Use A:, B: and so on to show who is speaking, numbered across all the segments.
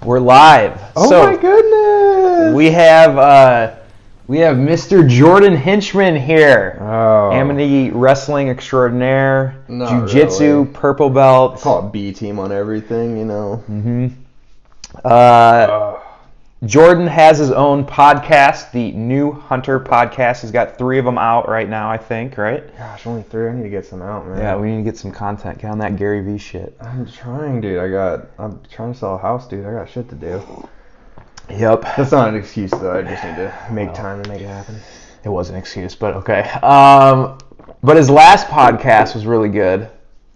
A: We're live.
B: Oh my goodness!
A: We have Mr. Jordan Hinchman here.
B: Oh.
A: Amity wrestling extraordinaire,
B: Not
A: jiu-jitsu,
B: really.
A: purple belt.
B: I call it B team on everything, you know.
A: Jordan has his own podcast, the New Hunter podcast. He's got 3 of them out right now, I think, right?
B: Gosh, only 3. I need to get some out, man.
A: Yeah, we need to get some content. Get on that Gary V shit.
B: I'm trying, dude. I'm trying to sell a house, dude. I got shit to do.
A: Yep.
B: That's not an excuse, though. I just need to make time to make it happen.
A: It was an excuse, but okay. But his last podcast was really good,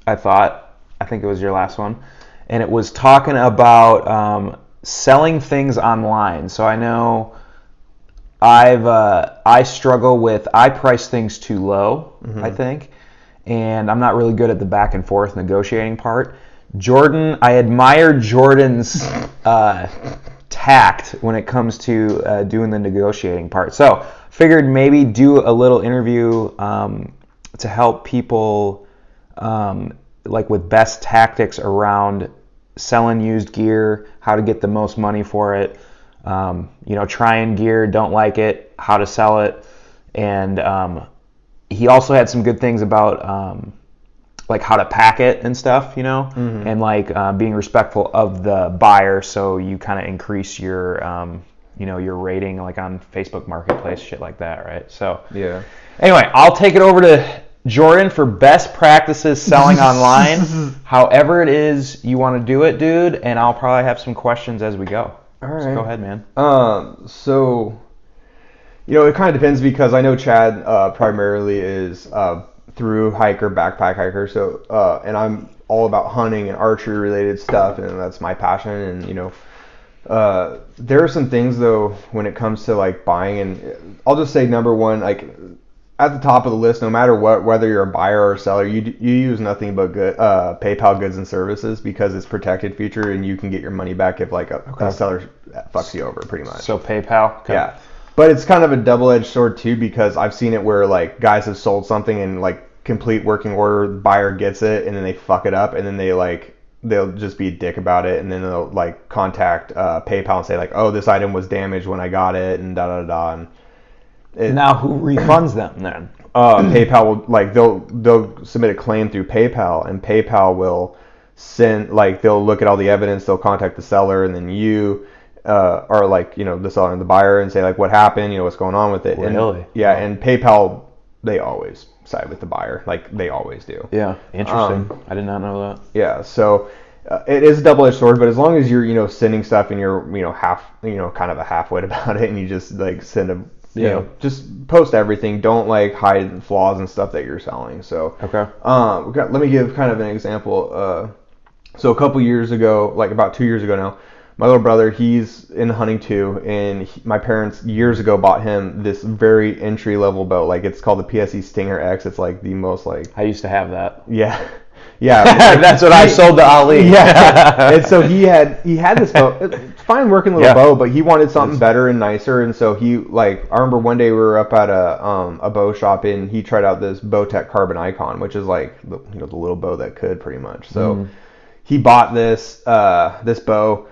A: I thought. I think it was your last one. And it was talking about selling things online. So I know I struggle with, I price things too low, I think. And I'm not really good at the back and forth negotiating part. I admire Jordan's tact when it comes to doing the negotiating part. So figured maybe do a little interview to help people like with best tactics around selling used gear, how to get the most money for it, trying gear, don't like it, how to sell it. And he also had some good things about like how to pack it and stuff, and like being respectful of the buyer, so you kind of increase your your rating, like on Facebook Marketplace, shit like that, right? So
B: yeah.
A: Anyway, I'll take it over to Jordan for best practices selling online. However it is you want to do it, dude, and I'll probably have some questions as we go.
B: All right.
A: So go ahead, man.
B: So, it kind of depends, because I know Chad primarily is through hiker, backpack hiker. So, and I'm all about hunting and archery related stuff, and that's my passion. And there are some things though when it comes to like buying, and I'll just say number one, like at the top of the list, no matter what, whether you're a buyer or a seller, you use nothing but good PayPal goods and services, because it's protected feature and you can get your money back if like a seller fucks you over, pretty much.
A: So PayPal? Okay.
B: Yeah. But it's kind of a double-edged sword too, because I've seen it where like guys have sold something and like complete working order, the buyer gets it and then they fuck it up, and then they'll just be a dick about it, and then they'll like contact PayPal and say like, oh, this item was damaged when I got it, and da.
A: Now who refunds them then?
B: PayPal will, like, they'll submit a claim through PayPal, and PayPal will send, like, they'll look at all the evidence, they'll contact the seller, and then you are like, the seller and the buyer, and say like, what happened, what's going on with it.
A: Really?
B: And PayPal, they always side with the buyer, like they always do.
A: Yeah, interesting. I did not know that.
B: Yeah, so it is a double-edged sword, but as long as you're sending stuff and you're kind of a half-wit about it, and you just like send a just post everything. Don't like hide flaws and stuff that you're selling. So
A: okay.
B: Let me give kind of an example. So a couple years ago, like about 2 years ago now, my little brother, he's in hunting too, and my parents years ago bought him this very entry-level bow. Like, it's called the PSE Stinger X. It's like the most like...
A: I used to have that.
B: Yeah. Yeah.
A: That's what I sold to Ali.
B: Yeah. And so he had this bow. It's fine working little bow, but he wanted something better and nicer. And so he, like, I remember one day we were up at a bow shop, and he tried out this Bowtech Carbon Icon, which is like the little bow that could, pretty much. So he bought this bow.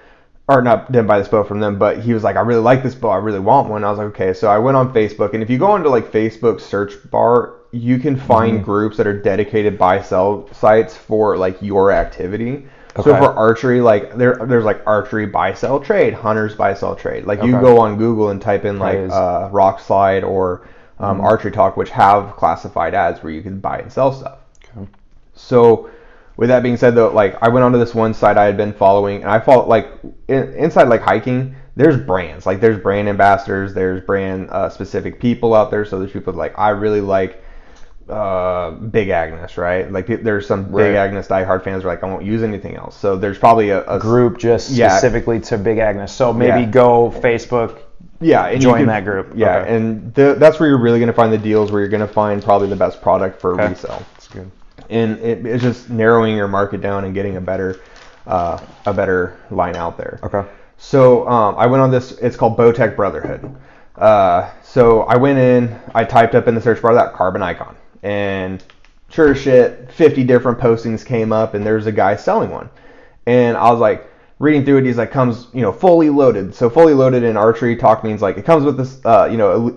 B: Or not, didn't buy this bow from them, but he was like, I really like this bow, I really want one. I was like, okay. So I went on Facebook, and if you go into like Facebook search bar, you can find groups that are dedicated buy-sell sites for like your activity. Okay. So for archery, like there's like archery buy-sell trade, hunters buy-sell trade. Like you go on Google and type in like Rock Slide or Archery Talk, which have classified ads where you can buy and sell stuff. Okay. So with that being said, though, like I went onto this one site I had been following, and I follow like inside like hiking, there's brands, like there's brand ambassadors, there's brand specific people out there. So there's people like, I really like Big Agnes, right? Like there's some Big Agnes diehard fans who are like, I won't use anything else. So there's probably a
A: group just specifically to Big Agnes. So maybe go Facebook.
B: Yeah, and
A: join that group.
B: Yeah, okay. And that's where you're really going to find the deals, where you're going to find probably the best product for resale.
A: That's good.
B: And it's just narrowing your market down and getting a better line out there.
A: Okay.
B: So I went on this. It's called Bowtech Brotherhood. So I went in. I typed up in the search bar that carbon icon, and sure as shit, 50 different postings came up, and there's a guy selling one. And I was like, reading through it, he's like, comes, fully loaded. So fully loaded in archery talk means like it comes with this, or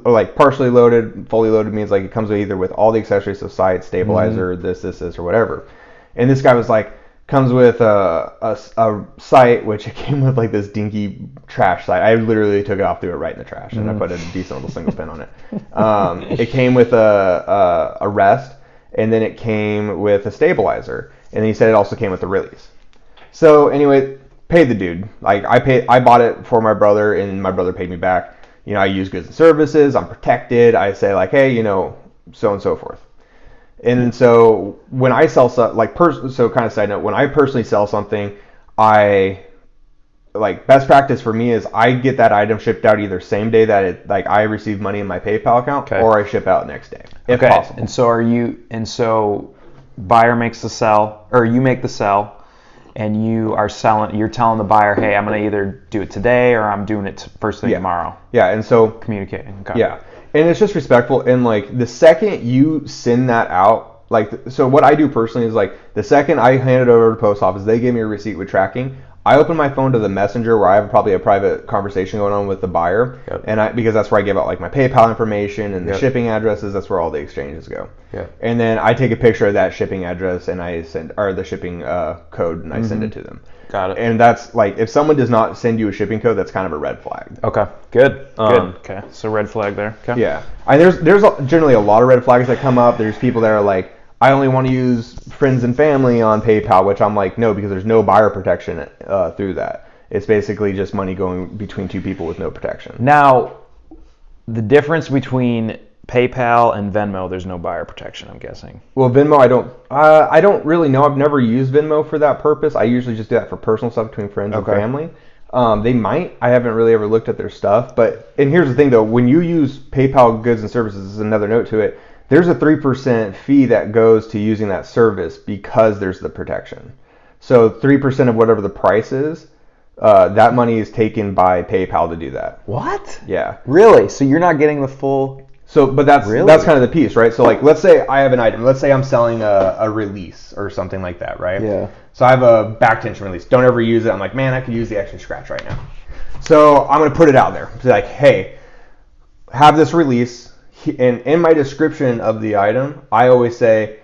B: like partially loaded. Fully loaded means like it comes with either with all the accessories, so sight, stabilizer, this, or whatever. And this guy was like, comes with a sight, which it came with like this dinky trash sight. I literally took it off, threw it right in the trash, and I put a decent little single pin on it. It came with a rest, and then it came with a stabilizer, and then he said it also came with a release. So anyway, paid the dude. Like I bought it for my brother, and my brother paid me back. I use goods and services. I'm protected. I say like, hey, so and so forth. And so when I sell so kind of side note, when I personally sell something, best practice for me is I get that item shipped out either same day that I receive money in my PayPal account, or I ship out next day, if possible.
A: And so buyer makes the sell, or you make the sell, and you're telling the buyer, hey, I'm going to either do it today or I'm doing it first thing tomorrow.
B: Yeah, and so
A: communicating. Okay.
B: Yeah. And it's just respectful, and like the second you send that out, so what I do personally is like the second I hand it over to the post office, they give me a receipt with tracking. I open my phone to the messenger where I have probably a private conversation going on with the buyer, and because that's where I give out like my PayPal information and the shipping addresses. That's where all the exchanges go. And then I take a picture of that shipping address and I send, or the shipping code, and I send it to them.
A: Got it.
B: And that's like, if someone does not send you a shipping code, that's kind of a red flag.
A: Okay, good. Okay, so red flag there. Okay.
B: Yeah, and there's generally a lot of red flags that come up. There's people that are like, I only want to use friends and family on PayPal, which I'm like, no, because there's no buyer protection through that. It's basically just money going between two people with no protection.
A: Now, the difference between PayPal and Venmo, there's no buyer protection, I'm guessing.
B: Well, Venmo, I don't really know. I've never used Venmo for that purpose. I usually just do that for personal stuff between friends and family. They might. I haven't really ever looked at their stuff. And here's the thing, though. When you use PayPal goods and services, this is another note to it, there's a 3% fee that goes to using that service because there's the protection. So 3% of whatever the price is, that money is taken by PayPal to do that.
A: What?
B: Yeah.
A: Really? So you're not getting the full...
B: But that's kind of the piece, right? So like, let's say I have an item. Let's say I'm selling a release or something like that, right?
A: Yeah.
B: So I have a back tension release. Don't ever use it. I'm like, man, I could use the extra scratch right now. So I'm going to put it out there. Be like, hey, have this release. And in my description of the item, I always say,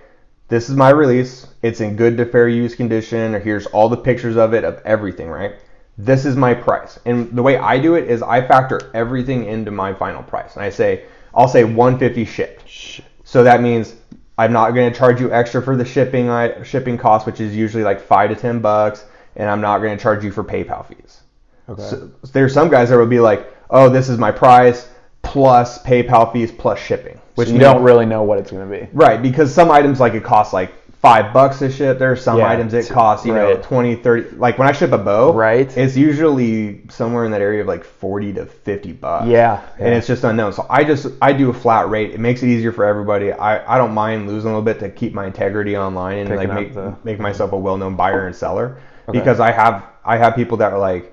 B: this is my release. It's in good to fair use condition. Or here's all the pictures of it, of everything, right? This is my price. And the way I do it is I factor everything into my final price. And I'll say $150 shipped. So that means I'm not going to charge you extra for the shipping cost, which is usually like $5 to $10, and I'm not going to charge you for PayPal fees. Okay. So there's some guys that would be like, oh, this is my price plus PayPal fees plus shipping,
A: which you don't really know what it's going to be.
B: Right, because some items like it costs like $5 to ship. There are some items it costs, 20, 30. Like when I ship a bow, it's usually somewhere in that area of like $40 to $50.
A: Yeah.
B: And it's just unknown. So I do a flat rate. It makes it easier for everybody. I don't mind losing a little bit to keep my integrity online and make myself a well-known buyer and seller. Because I have people that are like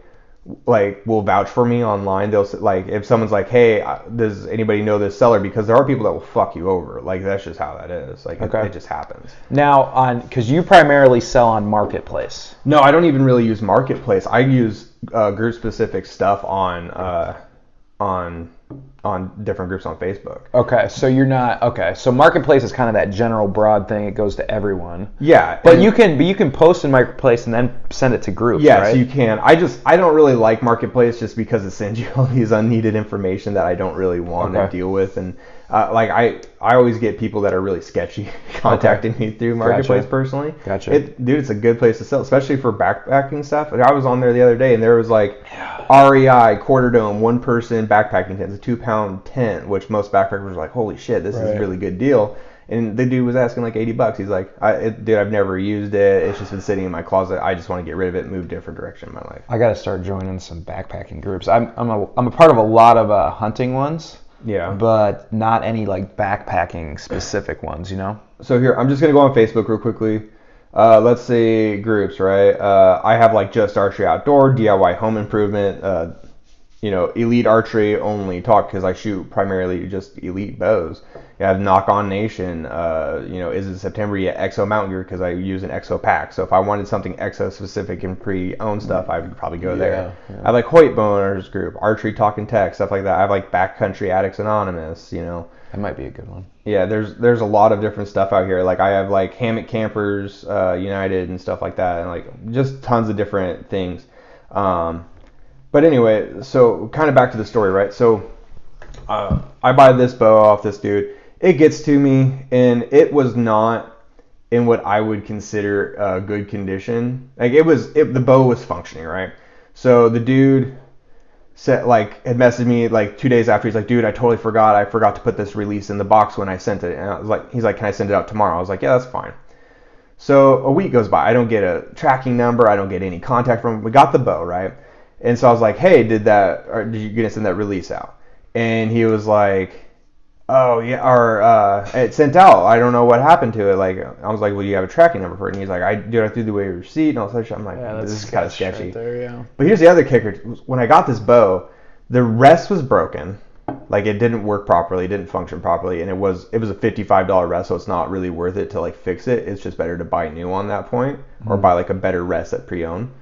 B: will vouch for me online. They'll like, if someone's like, hey, does anybody know this seller? Because there are people that will fuck you over. Like that's just how that is. Like it just happens.
A: Now because you primarily sell on Marketplace.
B: No, I don't even really use Marketplace. I use group specific stuff on different groups on Facebook.
A: Okay, so you're not So Marketplace is kind of that general broad thing. It goes to everyone.
B: Yeah,
A: but you can post in Marketplace and then send it to groups.
B: Yes,
A: right?
B: You can. I don't really like Marketplace just because it sends you all these unneeded information that I don't really want to deal with, and I always get people that are really sketchy contacting me through Marketplace personally.
A: Gotcha.
B: Dude, it's a good place to sell, especially for backpacking stuff. Like I was on there the other day and there was like REI quarter dome 1-person backpacking tent. It's a 2-pound tent, which most backpackers are like, holy shit, this is a really good deal. And the dude was asking like $80. He's like, dude, I've never used it. It's just been sitting in my closet. I just want to get rid of it and move a different direction in my life.
A: I got to start joining some backpacking groups. I'm a part of a lot of hunting ones.
B: Yeah.
A: But not any like backpacking specific ones, you know?
B: So here, I'm just going to go on Facebook real quickly. Let's see groups, right? I have like just archery outdoor, DIY home improvement, elite archery only talk because I shoot primarily just elite bows. You have Knock On Nation, is it September yet? Exo Mountain Gear because I use an Exo pack. So if I wanted something Exo specific and pre-owned stuff, I would probably go there.
A: Yeah.
B: I have like Hoyt Boners Group, Archery Talk and Tech, stuff like that. I have like Backcountry Addicts Anonymous,
A: That might be a good one.
B: Yeah, there's a lot of different stuff out here. Like I have like Hammock Campers United and stuff like that, and like just tons of different things. But anyway, so kind of back to the story, right? So I buy this bow off this dude. It gets to me, and it was not in what I would consider good condition. Like the bow was functioning, right? So the dude had messaged me like 2 days after. He's like, dude, I totally forgot. I forgot to put this release in the box when I sent it. And I was like, he's like, can I send it out tomorrow? I was like, yeah, that's fine. So a week goes by. I don't get a tracking number. I don't get any contact from him. We got the bow, right? And so I was like, hey, did you gonna send that release out? And he was like, oh yeah, or it sent out. I don't know what happened to it. Like I was like, well, do you have a tracking number for it? And he's like, I threw away your receipt and all such. I'm like,
A: yeah,
B: this is kind of sketchy.
A: Right there, yeah.
B: But here's the other kicker. When I got this bow, the rest was broken. Like it didn't work properly, it didn't function properly, and it was a $55 rest, so it's not really worth it to like fix it. It's just better to buy new on that point, or buy like a better rest at pre-owned.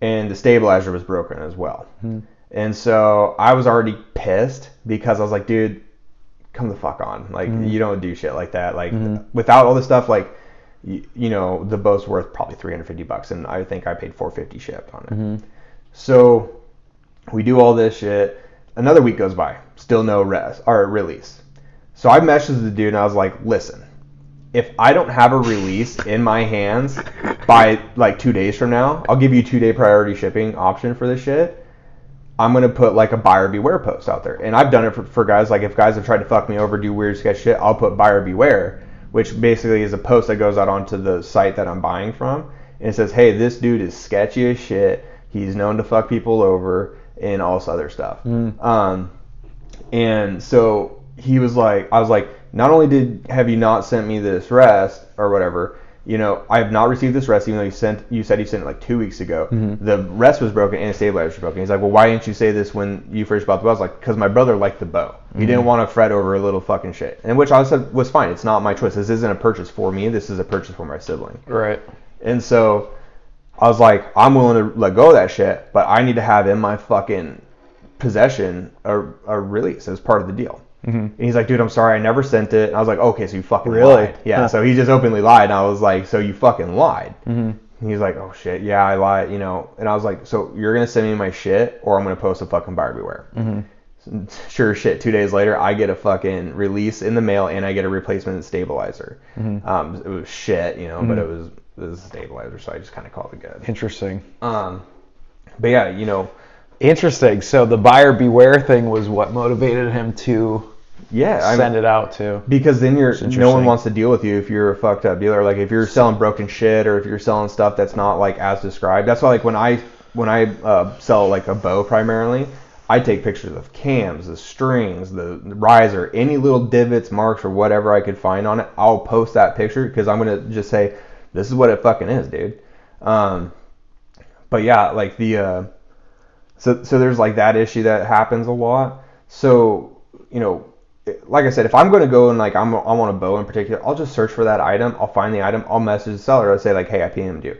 B: And the stabilizer was broken as well. And so I was already pissed because I was like, dude, come the fuck on. Like you don't do shit like that. Like without all this stuff, like the bow's worth probably $350, and I think I paid $450 shipped on it. So we do all this shit. Another week goes by, still no release. So I messaged the dude and I was like, listen, if I don't have a release in my hands by like 2 days from now, I'll give you 2-day priority shipping option for this shit. I'm going to put like a buyer beware post out there. And I've done it for guys, like if guys have tried to fuck me over, do weird sketch shit, I'll put buyer beware, which basically is a post that goes out onto the site that I'm buying from. And it says, hey, this dude is sketchy as shit. He's known to fuck people over and all this other stuff. And so he was like, I was like, not only have you not sent me this rest or whatever, I have not received this rest, even though you said you sent it like 2 weeks ago. The rest was broken and the stabilizer was broken. He's like, well, why didn't you say this when you first bought the bow? I was like, because my brother liked the bow. He didn't want to fret over a little fucking shit. And which I said was fine. It's not my choice. This isn't a purchase for me. This is a purchase for my sibling.
A: Right.
B: And so I was like, I'm willing to let go of that shit, but I need to have in my fucking possession a release as part of the deal. And he's like, dude, I'm sorry, I never sent it. And I was like, okay, so you fucking lied. Yeah, so he just openly lied. And I was like, so you fucking lied. And he's like, oh shit, yeah, I lied, And I was like, so you're going to send me my shit or I'm going to post a fucking buyer beware. Sure as shit, 2 days later, I get a fucking release in the mail and I get a replacement stabilizer. It was shit, but it was a stabilizer, so I just kind of called it good.
A: Interesting.
B: But yeah,
A: Interesting. So the buyer beware thing was what motivated him to send it out to.
B: Because then no one wants to deal with you if you're a fucked up dealer. Like if you're selling broken shit or if you're selling stuff that's not like as described. That's why like when I sell like a bow primarily, I take pictures of cams, the strings, the riser, any little divots, marks, or whatever I could find on it. I'll post that picture because I'm gonna just say this is what it fucking is, dude. But yeah, like the so there's like that issue that happens a lot. So like I said, if I'm gonna go and like I want a bow in particular, I'll just search for that item. I'll find the item. I'll message the seller. I'll say like, hey, I PM'd you.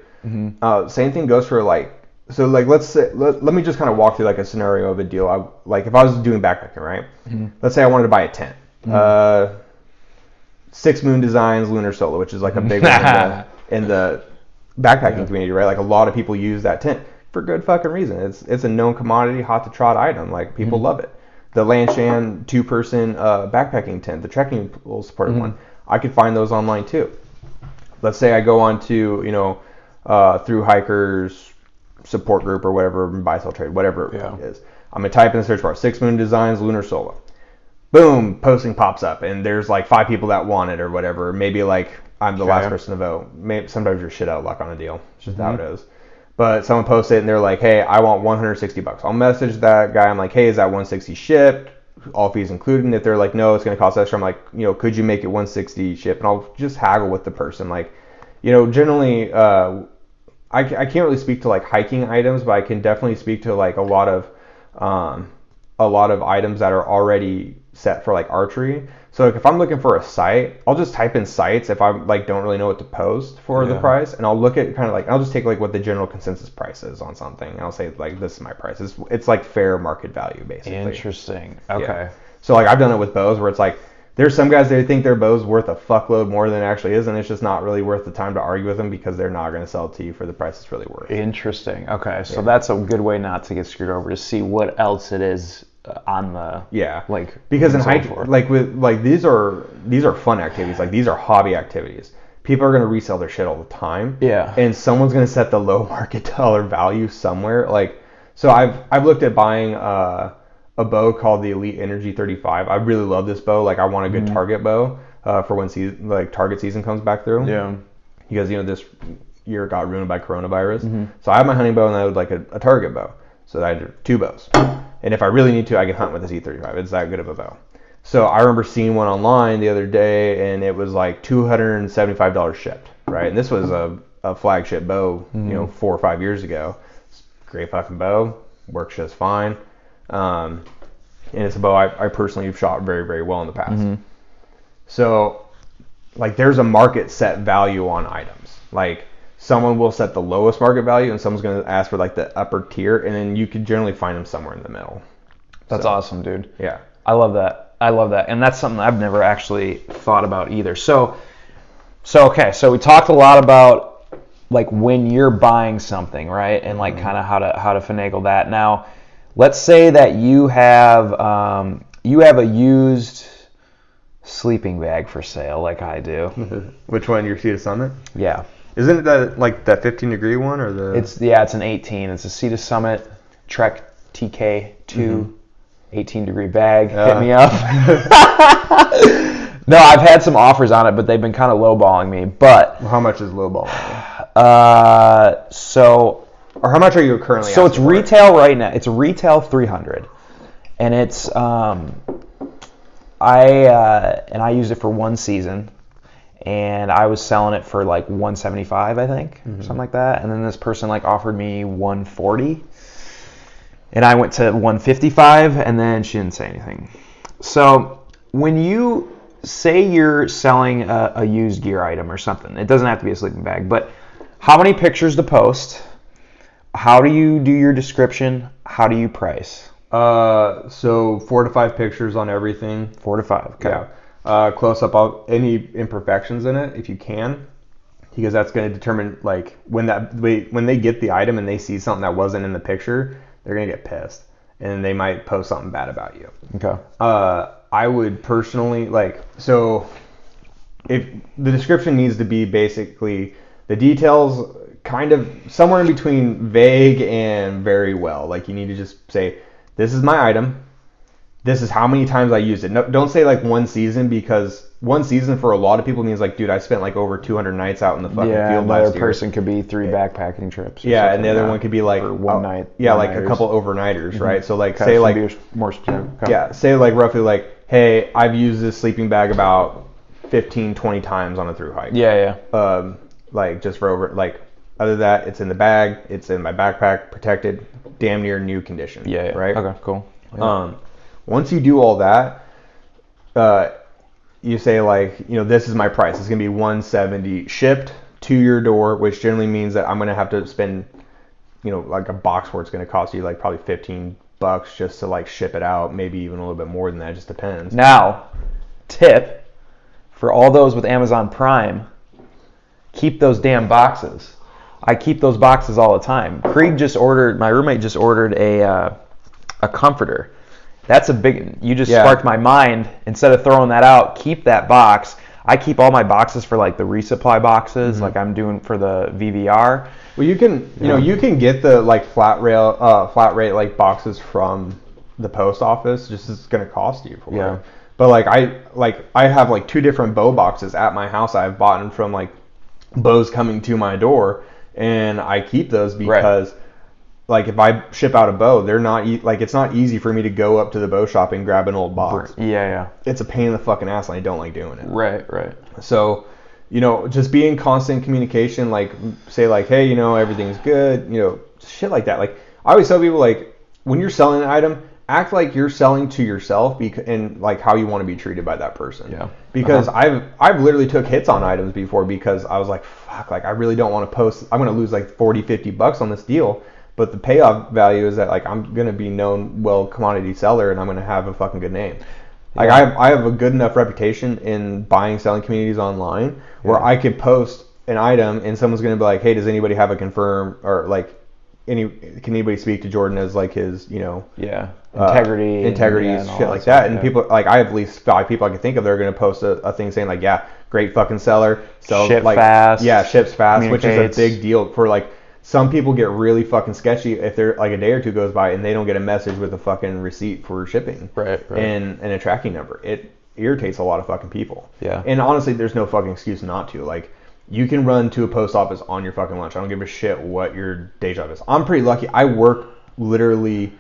B: Same thing goes for like. So like let's say let me just kind of walk through like a scenario of a deal. Like if I was doing backpacking, right? Let's say I wanted to buy a tent. Six Moon Designs Lunar Solo, which is like a big one in the backpacking community, right? Like a lot of people use that tent for good fucking reason. It's a known commodity, hot to trot item. Like people love it. The Lanshan 2-person backpacking tent, the trekking pool supported one, I could find those online too. Let's say I go on to through hikers support group or whatever, buy sell trade, whatever it is. I'm gonna type in the search bar 6 Moon Designs Lunar Solo. Boom, posting pops up and there's like 5 people that want it or whatever. Maybe like I'm the last person to vote. Maybe sometimes you're shit out of luck on a deal. It's just how it is. But someone posts it and they're like, hey, I want $160. I'll message that guy. I'm like, hey, is that 160 shipped? All fees included. And if they're like, no, it's gonna cost extra, I'm like, could you make it 160 shipped? And I'll just haggle with the person. Like, generally I can't really speak to like hiking items, but I can definitely speak to like a lot of a lot of items that are already set for like archery. So like, if I'm looking for a site, I'll just type in sites if I like don't really know what to post for the price, and I'll look at kind of like, I'll just take like what the general consensus price is on something, and I'll say like, this is my price. It's like fair market value basically.
A: Interesting. Okay.
B: Yeah. So like I've done it with bows where it's like, there's some guys that think their bow's worth a fuckload more than it actually is, and it's just not really worth the time to argue with them because they're not going to sell it to you for the price it's really worth.
A: Interesting. Okay, so that's a good way not to get screwed over, to see what else it is on the like,
B: because in hike like with like these are fun activities, like these are hobby activities. People are going to resell their shit all the time.
A: Yeah.
B: And someone's going to set the low market dollar value somewhere. Like, so I've looked at buying a bow called the Elite Energy 35. I really love this bow. Like, I want a good target bow for when target season comes back through.
A: Yeah.
B: Because this year got ruined by coronavirus. So I have my hunting bow and I would like a target bow. So I had 2 bows. And if I really need to, I can hunt with this E35. It's that good of a bow. So I remember seeing one online the other day, and it was like $275 shipped, right? And this was a flagship bow, 4 or 5 years ago. It's a great fucking bow, works just fine. And it's a bow I personally have shot very, very well in the past. So, like, there's a market set value on items. Like, someone will set the lowest market value, and someone's going to ask for like the upper tier, and then you could generally find them somewhere in the middle.
A: That's awesome, dude.
B: Yeah.
A: I love that. And that's something I've never actually thought about either. So okay, so we talked a lot about like when you're buying something, right? And like kind of how to finagle that. Now, let's say that you have a used sleeping bag for sale, like I do.
B: Which one? Your Sea Summit?
A: Yeah.
B: Isn't it that 15-degree one or the?
A: It's an 18. It's a Sea Summit Trek TK2 18-degree bag. Hit me up. No, I've had some offers on it, but they've been kind of lowballing me. But
B: how much is lowballing? Or how much are you currently?
A: So it's retail right now. It's retail $300, and it's I used it for 1 season. And I was selling it for like $175, I think, something like that. And then this person like offered me $140, and I went to $155, and then she didn't say anything. So when you say you're selling a used gear item or something, it doesn't have to be a sleeping bag, but how many pictures to post? How do you do your description? How do you price?
B: So 4 to 5 pictures on everything.
A: 4 to 5. Okay.
B: Yeah. Close up any imperfections in it if you can, because that's going to determine like when they get the item and they see something that wasn't in the picture, they're going to get pissed and they might post something bad about you.
A: Okay.
B: I would personally so if the description needs to be basically the details kind of somewhere in between vague and very well. Like, you need to just say, this is my item. This is how many times I used it. No, don't say like 1 season, because 1 season for a lot of people means like, dude, I spent like over 200 nights out in the fucking field last year.
A: Another person could be 3 backpacking trips.
B: Yeah, and the other one could be like
A: for 1 night.
B: Yeah, like a couple overnighters, right? So like
A: say like more specific.
B: Yeah, say like roughly like, hey, I've used this sleeping bag about 15-20 times on a through hike.
A: Yeah.
B: Like just for over like, other than that, it's in the bag, it's in my backpack, protected, damn near new condition.
A: Yeah.
B: Right.
A: Okay. Cool. Yeah.
B: Once you do all that, you say like, this is my price. It's gonna be $170 shipped to your door, which generally means that I'm gonna have to spend, like a box where it's gonna cost you like probably $15 just to like ship it out. Maybe even a little bit more than that. It just depends.
A: Now, tip for all those with Amazon Prime: keep those damn boxes. I keep those boxes all the time. My roommate just ordered a comforter. That's a big, you just sparked my mind. Instead of throwing that out, keep that box. I keep all my boxes for like the resupply boxes, like I'm doing for the VVR.
B: Well, you can, you can get the like flat rate like boxes from the post office. Just it's gonna cost you for it. But I have like 2 different bow boxes at my house. I've bought them from like bows coming to my door, and I keep those because. Right. Like, if I ship out a bow, they're not it's not easy for me to go up to the bow shop and grab an old box.
A: Yeah.
B: It's a pain in the fucking ass, and I don't like doing it.
A: Right.
B: So, just be in constant communication. Like, say like, hey, everything's good. Shit like that. Like, I always tell people, like, when you're selling an item, act like you're selling to yourself and like how you want to be treated by that person.
A: Yeah.
B: Because I've literally took hits on items before because I was like, fuck, like I really don't want to post. I'm going to lose like 40, $50 on this deal. But the payoff value is that like I'm going to be known commodity seller and I'm going to have a fucking good name. Like I have a good enough reputation in buying, selling communities online where I could post an item and someone's going to be like, hey, does anybody have a confirm or like can anybody speak to Jordan as like his, integrity and shit like that. And people like I have at least 5 people I can think of that are going to post a thing saying like, yeah, great fucking seller. So
A: ship
B: like
A: fast.
B: Yeah, ships fast, which is a big deal for like some people get really fucking sketchy if they're like a day or two goes by and they don't get a message with a fucking receipt for shipping.
A: Right.
B: And a tracking number. It irritates a lot of fucking people.
A: Yeah.
B: And honestly, there's no fucking excuse not to. Like, you can run to a post office on your fucking lunch. I don't give a shit what your day job is. I'm pretty lucky. I work literally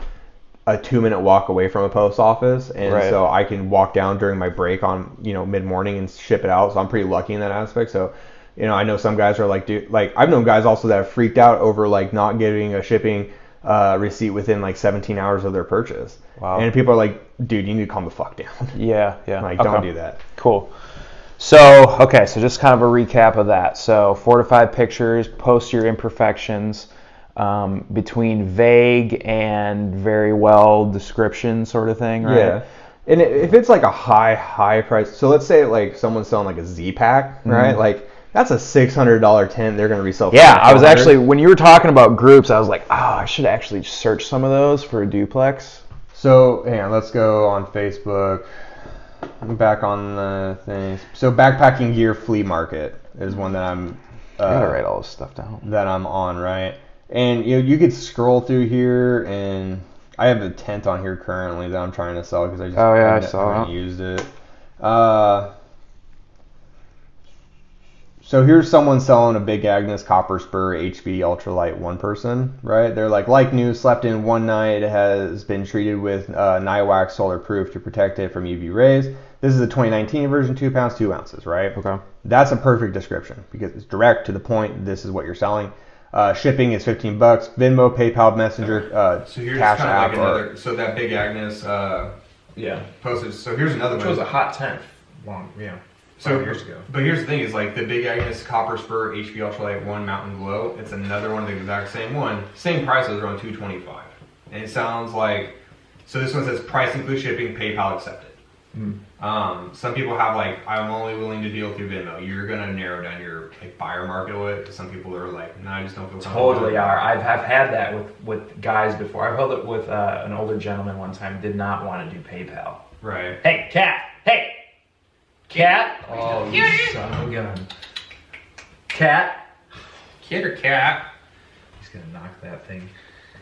B: a 2-minute walk away from a post office, and so I can walk down during my break on mid-morning and ship it out. So I'm pretty lucky in that aspect. So I know some guys are like, dude, like I've known guys also that have freaked out over like not getting a shipping receipt within like 17 hours of their purchase.
A: Wow.
B: And people are like, dude, you need to calm the fuck down.
A: Yeah.
B: Like, don't do that.
A: Cool. So just kind of a recap of that. So 4 to 5 pictures, post your imperfections, between vague and very well description sort of thing, right?
B: Yeah. And if it's like a high price, so let's say like someone's selling like a Z-Pack, right? Like that's a $600 tent they're going to resell for
A: I was actually, when you were talking about groups, I was like, I should actually search some of those for a duplex.
B: So, hang on, let's go on Facebook. I'm back on the things. So, Backpacking Gear Flea Market is one that I'm...
A: I gotta write all this stuff down.
B: That I'm on, right? And you could scroll through here, and I have a tent on here currently that I'm trying to sell because I haven't used it. So here's someone selling a Big Agnes Copper Spur HB Ultralight one person, right? They're like new, slept in one night, has been treated with Niwax Solar Proof to protect it from UV rays. This is a 2019 version, 2 pounds, 2 ounces, right?
A: Okay.
B: That's a perfect description because it's direct to the point. This is what you're selling. Shipping is $15. Venmo, PayPal, Messenger,
C: so here's
B: Cash
C: kind of
B: App.
C: Like another, so that Big Agnes posted. So here's another
D: Which
C: one.
D: was a hot tent
C: So
D: 5 years ago.
C: But here's the thing: is like the Big Agnes Copper Spur HB Ultralight 1 Mountain Glow. It's another one of the exact same one. Same price as around $225, and it sounds like. So this one says price includes shipping, PayPal accepted. Some people have like, I'm only willing to deal through Venmo. You're gonna narrow down your like buyer market with it. Because some people are like, no, I just don't feel comfortable.
D: Totally are. I've had that with guys before. I've held it with an older gentleman one time. Did not want to do PayPal.
C: Right.
D: Hey, cat. Hey, cat.
C: Oh,
D: you son of a gun. Cat.
C: Kid or cat?
D: He's gonna knock that thing.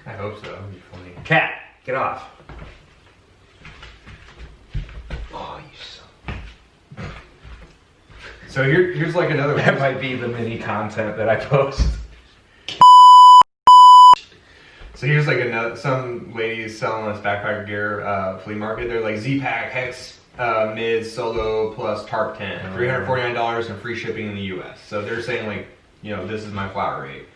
C: I hope so. That'd be funny.
D: Cat, get off. Oh, you son.
C: So here's like another one.
D: That might be the mini content that I post.
C: So here's like some ladies selling this backpacker gear flea market. They're like Z-Pack, Hex, Mid, Solo, plus Tarp tent. $349 and free shipping in the U.S. So they're saying like, this is my flat rate.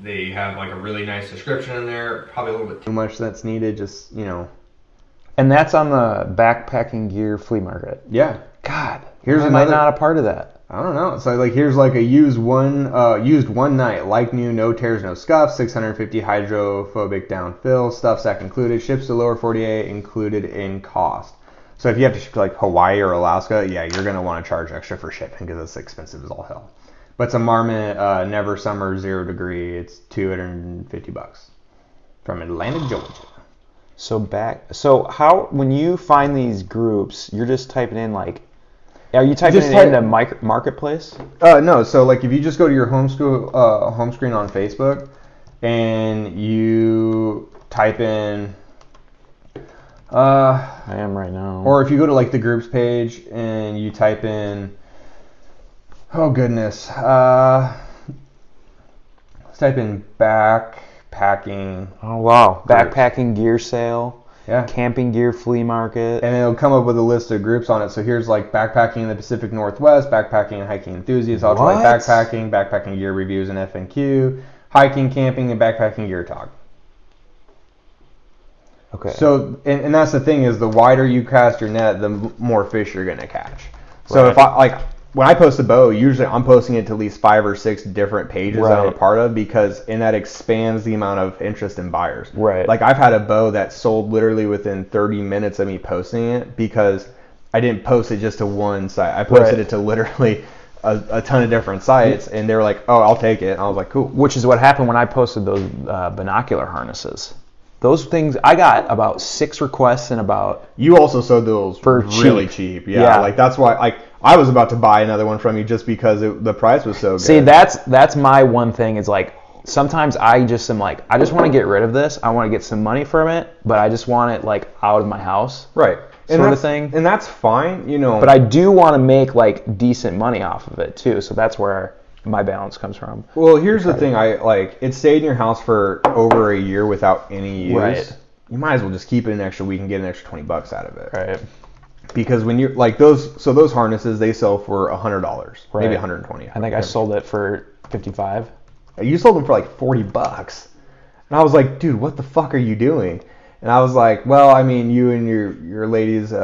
C: They have like a really nice description in there. Probably a little bit
B: Too much that's needed, just,
A: And that's on the Backpacking Gear Flea Market.
B: Yeah.
A: God, am I not a part of that?
B: I don't know. So like here's like a used one night, like new, no tears, no scuffs, 650 hydrophobic downfill, stuff sack included, ships to lower 48 included in cost. So if you have to ship to like Hawaii or Alaska, yeah, you're gonna want to charge extra for shipping because it's expensive as all hell. But it's a Marmot Never Summer 0 degree. It's $250 from Atlanta, Georgia.
A: So how, when you find these groups, you're just typing in like, are you typing it into Marketplace?
B: No, so like if you just go to your home screen on Facebook and you type in
A: I am right now.
B: Or if you go to like the groups page and you type in, oh goodness, let's type in backpacking.
A: Oh wow,
B: groups.
A: Backpacking gear sale.
B: Yeah.
A: Camping gear flea market.
B: And it'll come up with a list of groups on it. So here's like backpacking in the Pacific Northwest, backpacking and hiking enthusiasts, ultralight backpacking, backpacking gear reviews and FNQ, hiking, camping, and backpacking gear talk.
A: Okay.
B: So, and that's the thing is the wider you cast your net, the more fish you're going to catch. So if when I post a bow, usually I'm posting it to at least 5 or 6 different pages that I'm a part of and that expands the amount of interest in buyers.
A: Right.
B: Like I've had a bow that sold literally within 30 minutes of me posting it because I didn't post it just to one site. I posted it to literally a ton of different sites, and they were like, "Oh, I'll take it." And I was like, "Cool."
A: Which is what happened when I posted those binocular harnesses. Those things, I got about 6 requests and about...
B: You also sold those for really cheap. Yeah, like that's why I was about to buy another one from you just because the price was so good.
A: See, that's my one thing is like, sometimes I just am like, I just want to get rid of this. I want to get some money from it, but I just want it like out of my house.
B: Right.
A: Sort of thing.
B: And that's fine, you know.
A: But I do want to make like decent money off of it too. So that's where my balance comes from.
B: Well, here's the thing. It stayed in your house for over a year without any use.
A: Right.
B: You might as well just keep it an extra week and get an extra $20 out of it.
A: Right.
B: Because when you're like those harnesses, they sell for $100, maybe $120.
A: I think I sold it for $55.
B: You sold them for like $40, and I was like, dude, what the fuck are you doing? And I was like, well, I mean, you and your ladies,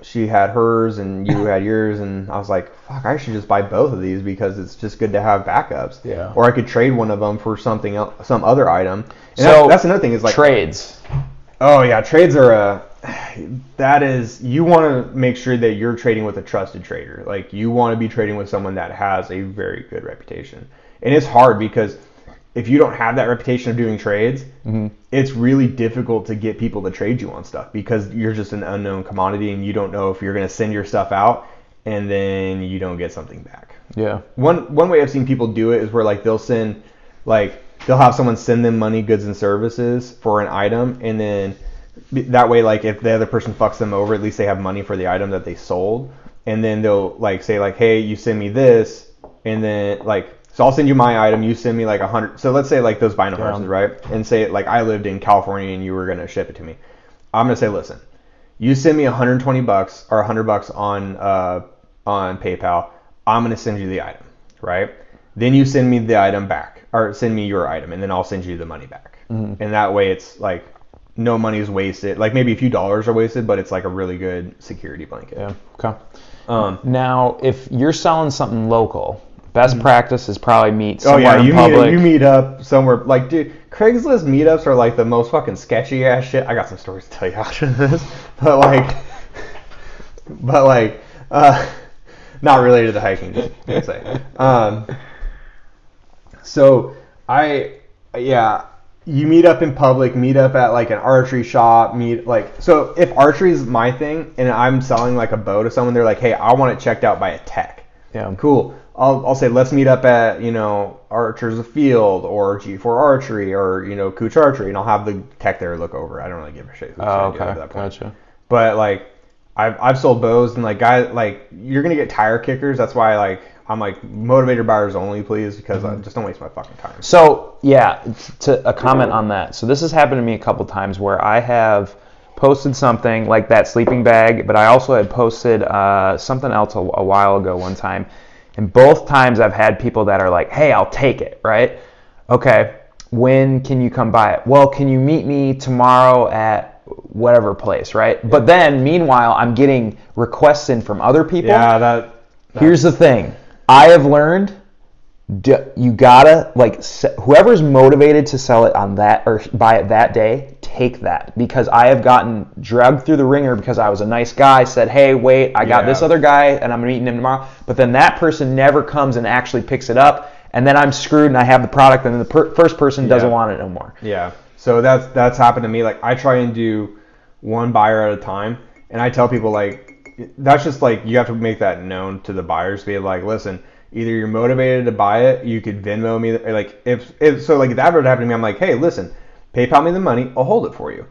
B: she had hers and you had yours, and I was like, fuck, I should just buy both of these because it's just good to have backups.
A: Yeah.
B: Or I could trade one of them for something else, some other item. And
A: So
B: that's another thing is like
A: trades.
B: Oh yeah, trades are you want to make sure that you're trading with a trusted trader. Like you want to be trading with someone that has a very good reputation. And it's hard because if you don't have that reputation of doing trades, it's really difficult to get people to trade you on stuff because you're just an unknown commodity and you don't know if you're going to send your stuff out and then you don't get something back.
A: Yeah.
B: One way I've seen people do it is where like they'll have someone send them money, goods, and services for an item, and then that way, like if the other person fucks them over, at least they have money for the item that they sold, and then they'll like say like, hey, you send me this, and then like, so I'll send you my item, you send me like 100. So let's say like those vinyl harnesses, right? And say like I lived in California and you were gonna ship it to me. I'm gonna say, listen, you send me $120 or $100 on PayPal. I'm gonna send you the item, right? Then you send me the item back, or send me your item, and then I'll send you the money back. And that way, it's like no money is wasted. Like maybe a few dollars are wasted, but it's like a really good security blanket.
A: Yeah. Okay. Now, if you're selling something local, best practice is probably meet somewhere in public.
B: You meet up somewhere. Like, dude, Craigslist meetups are like the most fucking sketchy ass shit. I got some stories to tell you after this, but not related to the hiking. Just gonna say. So you meet up in public, meet up at like an archery shop, so if archery is my thing and I'm selling like a bow to someone, they're like, hey, I want it checked out by a tech.
A: Yeah.
B: Cool. I'll say, let's meet up at, Archers Afield or G4 Archery or, Cooch Archery, and I'll have the tech there look over. I don't really give a shit who's going to do it at that point.
A: Gotcha.
B: But like, I've sold bows and like guys, like you're going to get tire kickers. That's why I'm like motivator buyers only, please, because I just don't waste my fucking time.
A: So yeah, to a comment on that. So this has happened to me a couple times where I have posted something like that sleeping bag, but I also had posted something else a while ago one time. And both times I've had people that are like, hey, I'll take it, right? Okay, when can you come buy it? Well, can you meet me tomorrow at whatever place, right? Yeah. But then, meanwhile, I'm getting requests in from other people.
B: Yeah,
A: Here's the thing. I have learned you gotta, whoever's motivated to sell it on that or buy it that day, take that. Because I have gotten dragged through the ringer because I was a nice guy, said, hey, wait, I got this other guy and I'm meeting him tomorrow. But then that person never comes and actually picks it up. And then I'm screwed and I have the product and then the first person doesn't want it no more.
B: Yeah. So that's happened to me. Like I try and do one buyer at a time. And I tell people that's just you have to make that known to the buyers. Be like, listen, either you're motivated to buy it, you could Venmo me. If that would happen to me, I'm like, hey, listen, PayPal me the money, I'll hold it for you,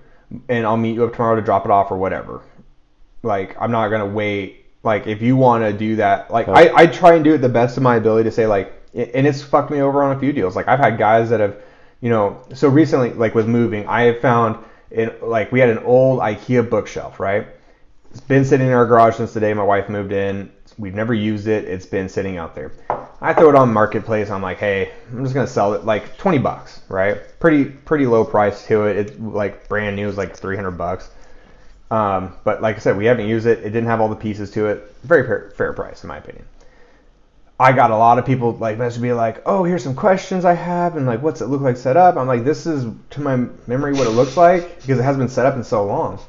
B: and I'll meet you up tomorrow to drop it off or whatever. I'm not gonna wait. If you want to do that, I try and do it the best of my ability to say and it's fucked me over on a few deals. I've had guys that have, so recently, with moving, I have found we had an old IKEA bookshelf, right? It's been sitting in our garage since the day my wife moved in. It's We've never used it. It's been sitting out there. I throw it on Marketplace. I'm like, hey, I'm just gonna sell it like $20, right? Pretty low price to it. It's like brand new. It's like $300. But like I said, we haven't used it. It didn't have all the pieces to it. Very fair price in my opinion. I got a lot of people like messaging me like, oh, here's some questions I have, and like, what's it look like set up? I'm like, this is to my memory what it looks like because it hasn't been set up in so long.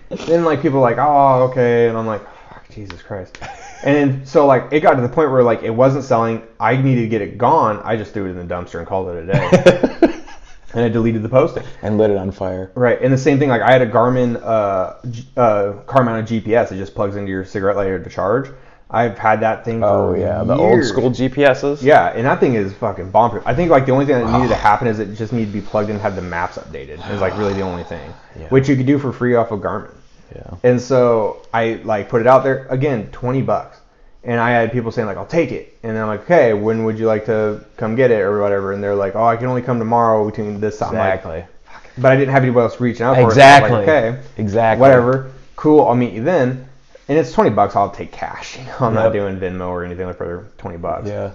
B: Then like people are like, oh, okay, and I'm like, fuck, Jesus Christ. And then so like it got to the point where like it wasn't selling. I needed to get it gone. I just threw it in the dumpster and called it a day. And I deleted the posting.
A: And lit it on fire.
B: Right, and the same thing, like I had a Garmin car-mounted GPS. It just plugs into your cigarette lighter to charge. I've had that thing for
A: the old
B: years.
A: school GPSs.
B: Yeah, and that thing is fucking bomb-proof. I think like the only thing that needed to happen is it just needed to be plugged in and have the maps updated. It's like really the only thing, which you could do for free off of Garmin.
A: Yeah.
B: And so I like put it out there again, $20. And I had people saying like, I'll take it. And then I'm like, okay, when would you like to come get it or whatever? And they're like, oh, I can only come tomorrow between this time.
A: Exactly.
B: Like, but I didn't have anybody else reaching out for
A: exactly.
B: it. So I'm like, okay,
A: exactly.
B: Whatever, cool. I'll meet you then. And it's $20. I'll take cash. You know, I'm not doing Venmo or anything like for $20.
A: Yeah.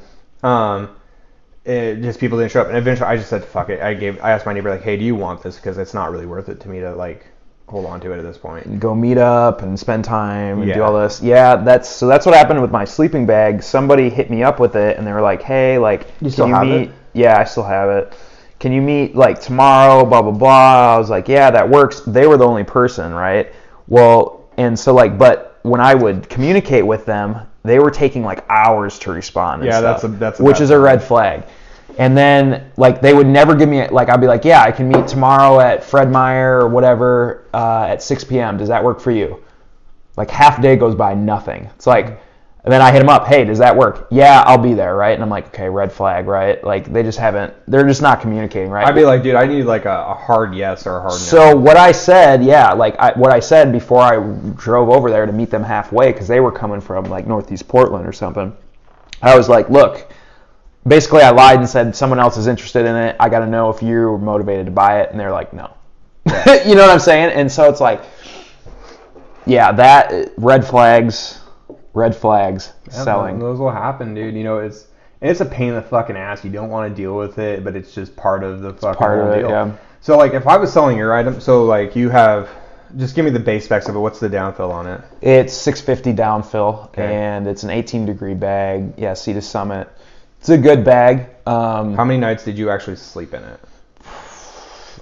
B: Just people didn't show up, and eventually I just said fuck it. I asked my neighbor like, hey, do you want this? Because it's not really worth it to me to like hold on to it at this point.
A: Go meet up and spend time and do all this. Yeah, that's what happened with my sleeping bag. Somebody hit me up with it, and they were like, hey, like,
B: can you meet?
A: Yeah, I still have it. Can you meet like tomorrow? Blah blah blah. I was like, yeah, that works. They were the only person, right? Well, and so like, but when I would communicate with them, they were taking like hours to respond. And stuff,
B: that's
A: which is a red flag. And then like they would never give me like I'd be like, yeah, I can meet tomorrow at Fred Meyer or whatever at 6 p.m. Does that work for you? Like half a day goes by, nothing. It's like, and then I hit them up, hey, does that work? Yeah, I'll be there, right? And I'm like, okay, red flag, right? Like they're just not communicating, right?
B: I'd be like, dude, I need like a hard yes or a hard no.
A: So what I said, what I said before I drove over there to meet them halfway, because they were coming from like Northeast Portland or something, I was like, look, basically I lied and said someone else is interested in it. I got to know if you're motivated to buy it. And they're like, no. Yeah. You know what I'm saying? And so it's like, yeah, that red flags selling.
B: Those will happen, dude. You know, it's a pain in the fucking ass. You don't want to deal with it, but it's just part of the fucking whole deal. Yeah. So like if I was selling your item, so like you have, just give me the base specs of it. What's the downfill on it?
A: It's 650 downfill, and it's an 18-degree bag. Yeah, Sea to Summit. It's a good bag.
B: How many nights did you actually sleep in it?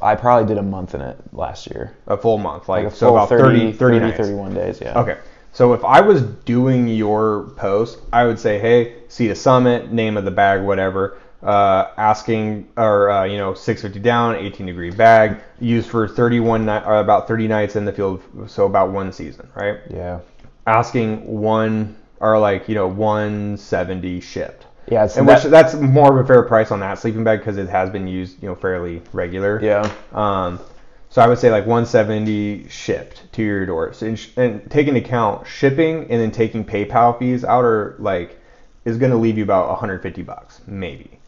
A: I probably did a month in it last year.
B: A full month, like
A: a
B: so
A: full
B: about 30 nights.
A: 31 days, yeah.
B: Okay. So if I was doing your post, I would say, hey, Sea to Summit, name of the bag, whatever, asking, or 650 down, 18-degree bag, used for about 30 nights in the field, so about one season, right?
A: Yeah.
B: Asking 170 shipped.
A: Yeah,
B: that's more of a fair price on that sleeping bag because it has been used, fairly regular.
A: Yeah.
B: So I would say like 170 shipped to your door. So and take into account shipping and then taking PayPal fees out is going to leave you about $150 maybe.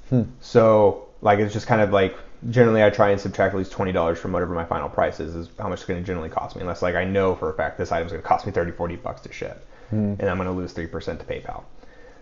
B: So like it's just kind of like generally I try and subtract at least $20 from whatever my final price is how much it's going to generally cost me, unless like I know for a fact this item's going to cost me $30-$40 to ship, and I'm going to lose 3% to PayPal.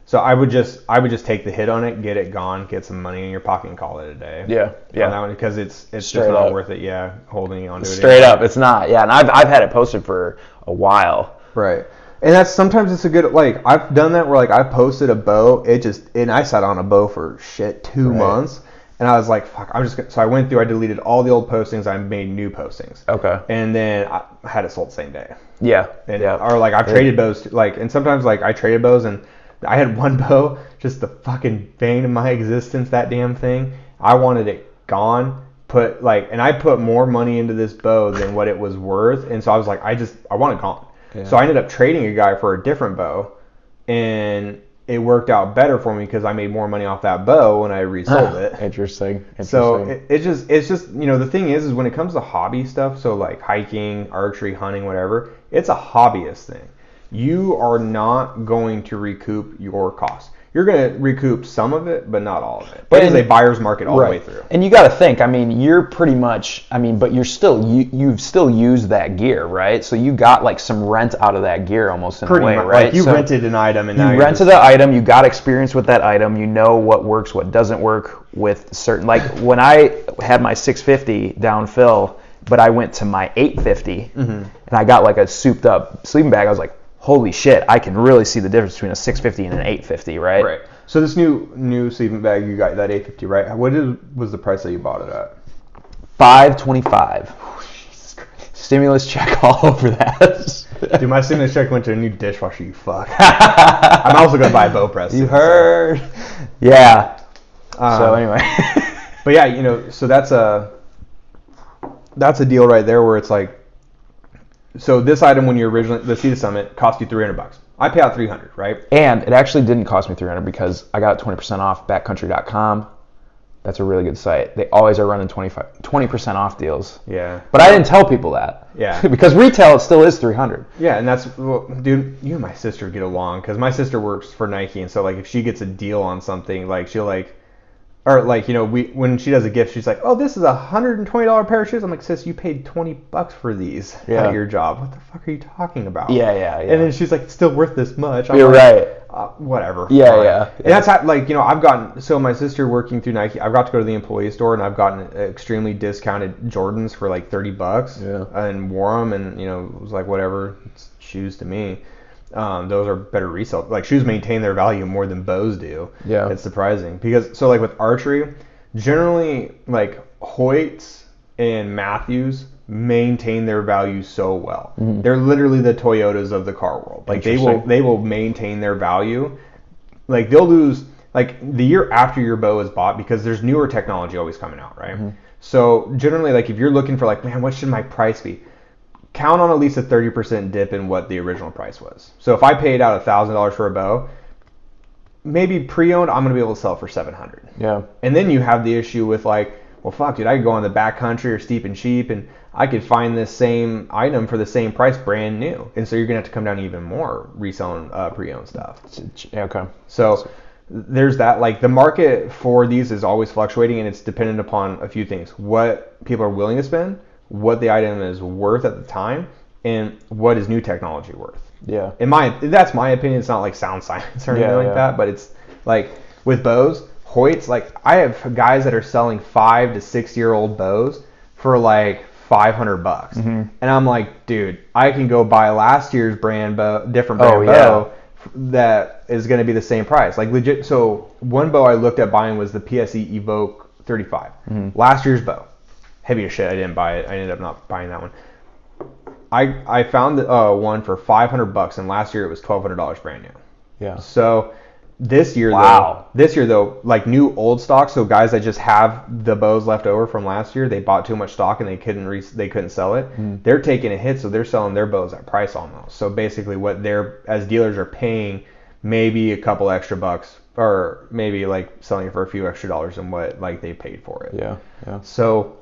B: So I would just take the hit on it, get it gone, get some money in your pocket, and call it a day.
A: Yeah.
B: On that one, because it's just not worth it. Yeah, holding on to it.
A: Straight up, it's not. Yeah, and I've had it posted for a while.
B: Right. And that's sometimes it's a good, like I've done that where like I posted a bow, and I sat on a bow for 2 months, and I was like, fuck, so I went through, I deleted all the old postings, I made new postings.
A: Okay.
B: And then I had it sold the same day.
A: Yeah.
B: Or like I've traded bows, and sometimes like I traded bows and I had one bow, just the fucking bane of my existence, that damn thing. I wanted it gone, and I put more money into this bow than what it was worth, and so I was like, I want it gone. Yeah. So I ended up trading a guy for a different bow, and it worked out better for me because I made more money off that bow when I resold it.
A: Interesting.
B: So it's just the thing is when it comes to hobby stuff, so like hiking, archery, hunting, whatever, it's a hobbyist thing. You are not going to recoup your costs. you're going to recoup some of it, but not all of it. But it is a buyer's market all the way through.
A: And you got to think, I mean, you're pretty much, I mean, but you've still used that gear, right? So you got like some rent out of that gear almost in a way, right?
B: Like you rented an item and now
A: you rented the item, you got experience with that item, you know what works, what doesn't work with certain, like when I had my 650 down fill, but I went to my 850 and I got like a souped up sleeping bag, I was like, holy shit, I can really see the difference between a 650 and an 850, right?
B: Right. So this new sleeping bag you got, that 850, right? What was the price that you bought it at?
A: $525. Jesus Christ. Stimulus check all over that.
B: Dude, my stimulus check went to a new dishwasher, you fuck. I'm also going to buy a bow press.
A: You heard. So. Yeah. So anyway.
B: But yeah, you know, so that's a deal right there where it's like, so this item when you originally, the Sea to Summit, cost you $300. I pay out $300, right?
A: And it actually didn't cost me $300 because I got 20% off backcountry.com. That's a really good site. They always are running 20% off deals.
B: Yeah.
A: But I didn't tell people that.
B: Yeah.
A: Because retail it still is $300.
B: Yeah, and that's, well, dude, you and my sister get along because my sister works for Nike, and so like if she gets a deal on something, like she'll like, or like, you know, when she does a gift, she's like, oh, this is $120 pair of shoes. I'm like, sis, you paid $20 for these at your job. What the fuck are you talking about?
A: Yeah.
B: And then she's like, it's still worth this much. I'm
A: You're
B: like,
A: right.
B: Whatever.
A: Yeah.
B: And that's how, like, you know, I've gotten, so my sister working through Nike, I've got to go to the employee store and I've gotten extremely discounted Jordans for like $30 and wore them, and, you know, it was like, whatever, it's shoes to me. Those are better resale. Like shoes maintain their value more than bows do.
A: Yeah.
B: It's surprising because, so like with archery, generally like Hoyts and Matthews maintain their value so well. Mm-hmm. They're literally the Toyotas of the car world. Like they will maintain their value. Like they'll lose like the year after your bow is bought because there's newer technology always coming out, right? Mm-hmm. So generally, like if you're looking for like, man, what should my price be? Count on at least a 30% dip in what the original price was. So if I paid out $1,000 for a bow, maybe pre-owned, I'm going to be able to sell it for $700.
A: Yeah.
B: And then you have the issue with like, well, fuck, dude, I could go on the backcountry or Steep and Cheap, and I could find this same item for the same price brand new. And so you're going to have to come down even more reselling pre-owned stuff.
A: Okay.
B: So there's that. Like the market for these is always fluctuating, and it's dependent upon a few things. What people are willing to spend, what the item is worth at the time, and what is new technology worth.
A: Yeah.
B: That's my opinion. It's not like sound science or anything like that, but it's like with bows, Hoyts, like I have guys that are selling 5 to 6 year old bows for like $500. Mm-hmm. And I'm like, dude, I can go buy last year's brand bow, different brand bow that is going to be the same price. Like legit. So one bow I looked at buying was the PSE Evoke 35. Mm-hmm. Last year's bow. Heavy as shit. I didn't buy it. I ended up not buying that one. I found one for $500, and last year it was $1,200 brand new. Yeah. So this year though, like new old stock, so guys that just have the bows left over from last year, they bought too much stock and they couldn't sell it. Mm. They're taking a hit, so they're selling their bows at price almost. So basically, what they're as dealers are paying maybe a couple extra bucks, or maybe like selling it for a few extra dollars than what like they paid for it.
A: Yeah.
B: So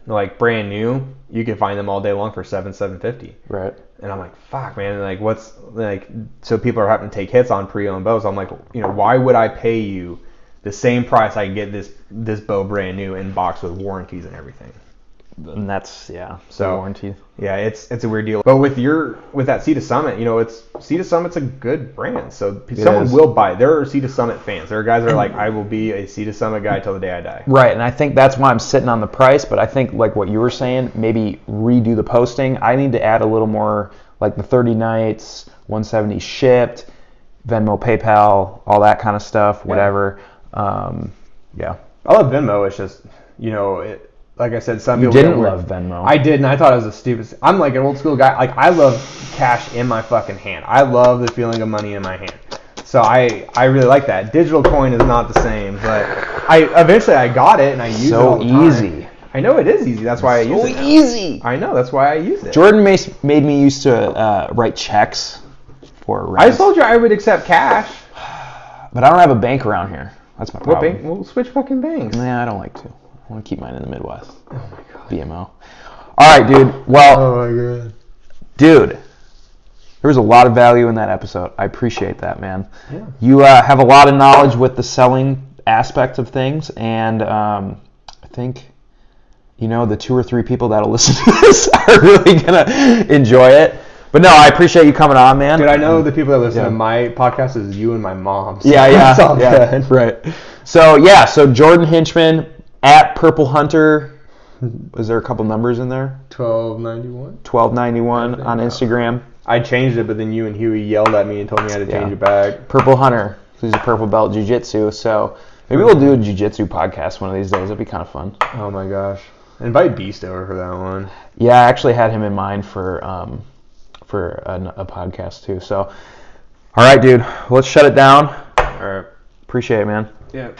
B: like brand new, you can find them all day long for $750.
A: Right.
B: And I'm like, fuck, man. And like, what's like? So people are having to take hits on pre-owned bows. I'm like, you know, why would I pay you the same price I get this bow brand new in box with warranties and everything?
A: And that's
B: so
A: warranty.
B: Yeah, it's a weird deal. But with that Sea to Summit, you know, Sea to Summit's a good brand, so someone will buy it. There are Sea to Summit fans. There are guys that are like, I will be a Sea to Summit guy till the day I die.
A: Right, and I think that's why I'm sitting on the price. But I think like what you were saying, maybe redo the posting. I need to add a little more, like the 30 nights, 170 shipped, Venmo, PayPal, all that kind of stuff. Whatever. Yeah.
B: I love Venmo. It's just, you know, like I said, some people
A: didn't love Venmo.
B: I did, and I thought it was a stupid. I'm like an old school guy. Like I love cash in my fucking hand. I love the feeling of money in my hand. So I really like that. Digital coin is not the same, but eventually I got it and I used it all the time.
A: Easy.
B: I know it is easy. That's why I use it.
A: So easy.
B: I know. That's why I use it.
A: Jordan made me used to write checks for rent.
B: I told you I would accept cash.
A: But I don't have a bank around here. That's my problem.
B: What bank? We'll switch fucking banks.
A: Nah, I don't like to. I want to keep mine in the Midwest. Oh my god. BMO. All right, dude. Well.
B: Oh my god.
A: Dude, There was a lot of value in that episode. I appreciate that, man.
B: Yeah.
A: You have a lot of knowledge with the selling aspect of things, and I think, the 2 or 3 people that'll listen to this are really going to enjoy it. But no, I appreciate you coming on, man.
B: Dude, I know the people that listen to my podcast is you and my mom. So
A: Yeah,
B: it's all good.
A: right. So Jordan Hinchman at Purple Hunter. Was there a couple numbers in there?
B: 1291.
A: 1291 on Instagram.
B: I changed it, but then you and Huey yelled at me and told me I had to change it back.
A: Purple Hunter, who's a purple belt jiu-jitsu. So maybe we'll do a jiu-jitsu podcast one of these days. That'd be kind of fun.
B: Oh my gosh. Invite Beast over for that one.
A: Yeah, I actually had him in mind for a podcast too. So, all right, dude. Let's shut it down.
B: All right.
A: Appreciate it, man.
B: Yeah.